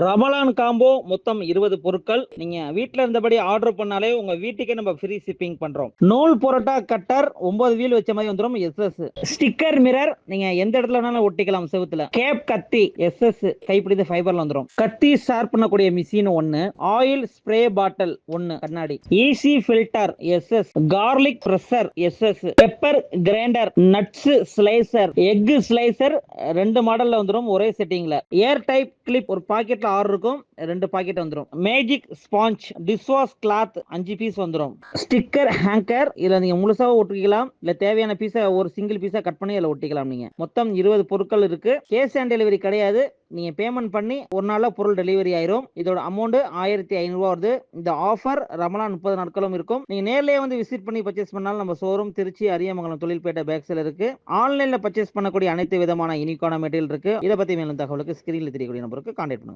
Ramadan combo மொத்தம் 20 பொருட்கள். நீங்க வீட்ல இருந்தபடி ஆர்டர் பண்ணாலே உங்க வீட்டுக்கே நம்ம ஃப்ரீ ஷிப்பிங் பண்றோம். நூல் புரோட்டா கட்டர் 9 வீல் வச்ச மாதிரி வந்துரும் SS. ஸ்டிக்கர் மிரர் நீங்க எந்த இடத்துல வேணாலும் ஒட்டிக்கலாம் செவுத்துல. கேப் கத்தி SS கைப்பிடித்த ஃபைபர்ல வந்துரும். கத்தி ஷார்ப் பண்ணக்கூடிய மிஷின் 1, ஆயில் ஸ்ப்ரே பாட்டில் 1 கண்ணாடி, easy filter SS, garlic pressure SS, pepper grinder, nuts slicer, egg slicer 2 மாடல்ல வந்துரும் ஒரே செட்டிங்ல. ஏர் டைப் கிளிப் ஒரு பாக்கெட்ல 6 இருக்கும், 2 பாக்கெட் வந்துரும். Magic sponge dishwash cloth 5 piece வந்துரும். ஸ்டிக்கர் ஹேங்கர் இதுல நீங்க முழுசா ஒட்டிக்கலாம், இல்ல தேவையான பீஸை ஒரு சிங்கிள் பீஸா கட் பண்ணி அதுல ஒட்டிக்கலாம். நீங்க மொத்தம் 20 பொருட்கள் இருக்கு. கேஷ் ஆன் டெலிவரி கிடையாது. நீங்க பேமெண்ட் பண்ணி ஒரு நாள்ல பொருள் டெலிவரி ஆயிரும். இதோட அமௌண்ட் 1500 வருது. இந்த ஆஃபர் ரமலான் 30 நாட்களும் இருக்கும். நீங்க நேர்லயே வந்து விசிட் பண்ணி பர்ச்சேஸ் பண்ணாலும் நம்ம ஷோரூம் திருச்சி அரியமங்கலம் தொழில்பேட்டை பேக்ஸ்ல இருக்கு. ஆன்லைன்ல பர்ச்சேஸ் பண்ணக்கூடிய அனைத்து விதமான யூனிக்கான மெட்டீரியல் இருக்கு. இதை பத்தி மேலும் தகவலுக்கு ஸ்கிரீன்ல தெரியக்கூடிய நம்பருக்கு கான்டாக்ட் பண்ணுங்க.